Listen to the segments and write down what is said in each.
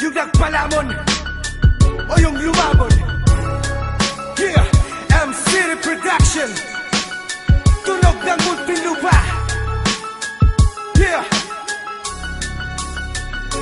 yung nagpalamon o yung lumamon. Yeah, MC Production, tunog ng Muntinlupa. Yeah,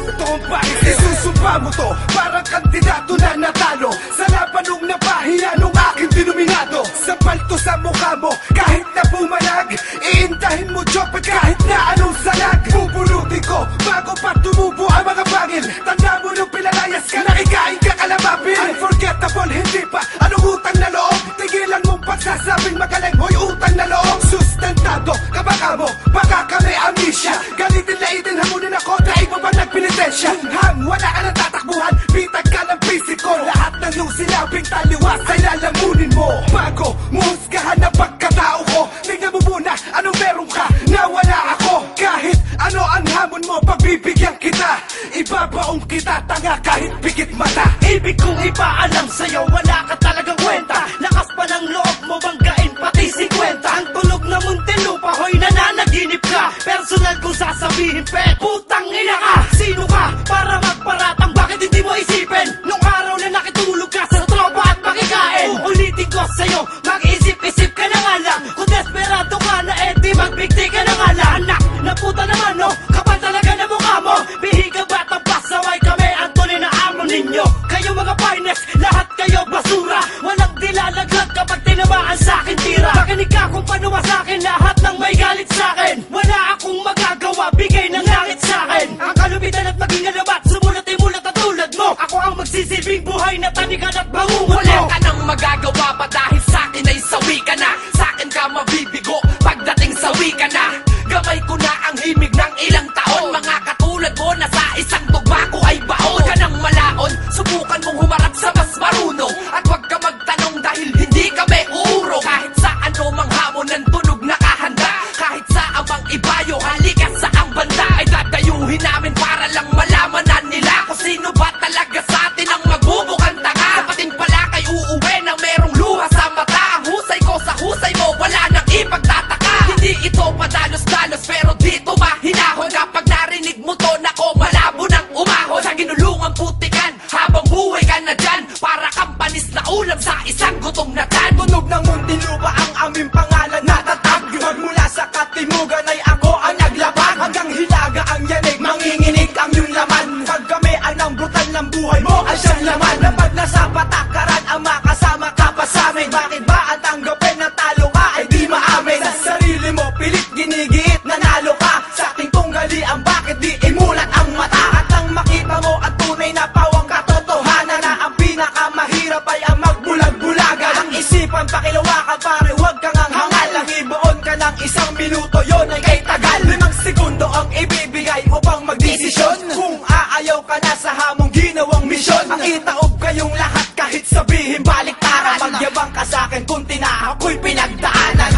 ito ang bakit isusumpa mo to, parang kandidato na natalo sa laban nung napahiya nung aking dinominado. Sa palto sa mukha mo, kahit na bumalag, iintahin mo job at kahit na anong salag. Bubulutin ko bago pa tumubo ang mga bangil. Tanda mo nung pinalayas ka, nakikain ka kalabapin. Unforgettable, hindi pa anong utang na loob. Tigilan mong pagsasabing magaling, hoy utang na loob. Sustentado, kabaka mo, baka kami amnesia. Galitin laitin, hamunin ako na iba ba nagpinitensya. Hang, wala ka na tatakbuhan, bitag ka ng pisiko. Lahat ng iyong sinabing taliwas ay lalamunin mo. Bago muhusgahan na pagkatao ko, tingnan mo muna anong meron ka na wala ako. Kahit ano ang hamon mo, pagbibigyan kita. Ibabaong kita, tanga kahit pikit mata. Ibig kong ipaalam sa'yo, wala ka talagang kwenta. Lakas pa ng loob mo banggain pati 50. Ang tulog na Muntinlupa, hoy nananaginip ka. Personal kong sasabihin, pe, putang ina ka. Sino ka para magparatang, bakit hindi mo isipin? Nung araw na nakitulog ka sa tropa at makikain. Uulitin ko sa'yo, mag-isip-isip ka na nga lang. Kung desperado ka na, di magbigti ka na nga lang. Anak na puta naman, no? Kapal talaga na mukha mo. Bihiga batang pasaway kami, ang tunay na amo ninyo. Kayo mga finest, lahat kayo basura. Walang dilalaglag kapag tinamaan sa'kin tira. Makinig ka kung panuwa sa'kin, lahat ng may galit sa'kin. Wala akong magagawa, bigay ng langit sa'kin. Ang kalubitan at maging alabat, sumulat-imulat at tulad mo. Ako ang magsisilbing buhay na tanigan at bangungot mo. Wala ka nang magagawa pa dahil sa'kin ay sawi ka na. Sa'kin ka mabibigo pagdating sawi ka na. Gamay ko na ang himig ng ilang taon. Mga katulad mo na sa isang tugma ko ay baon. Huwag ka nang malaon, subukan mong humarap sa mas marunong. At huwag ka magtanong dahil hindi kami uurong. Kahit sa ano mang hamon ng tunog nakahanda. Kahit sa amang ibayo, halika sa ang banda. Ay dadayuhin namin para lang malamanan nila kung sino ba talaga sa atin ang magbubukang tanga. Sapatin pala kay uuwi na merong luha sa mata. Ang husay ko sa husay mo, wala nang ipagtataka. Hindi ito padalos-dalos pero dito mahinahon. Kapag narinig mo to, nako malabo ng umahon. Sa ginulungang putikan, habang buhay ka na dyan. Para kang panis na ulam sa isang gutom na tan. Tunog ng Muntinlupa ang aming pangalan na tatag. Magmula sa katimugan ay ako ang naglabag. Hanggang hilaga ang yanig, manginginig ang iyong laman. Pag kami anang brutal ng buhay mo ay siyang laman. Napag nasa patakaran ang makasama ka pa sa amin. Bakit ba ang tanggapin na talo ka ay di maamin? Sa sarili mo pilit ginigiit, nanalo ka. Sa aking tunggalian bakit di imulat ang mata? At nang makita mo ang tunay na pawang katotohanan na ang pinakamahirap ay ang magbulag-bulagan. Ang isipan pakilawakan pare huwag kang ang hangal. Lang ibuon ka ng isang minuto, yon ay kay tagal. 5 segundo ang ibibigay upang magdesisyon. Kung aayaw ka na sa hamong ginawang misyon, ang itaob kayong lahat kahit sabihin baliktaran. Magyabang ka sa akin kung tina ako'y pinagdaanan.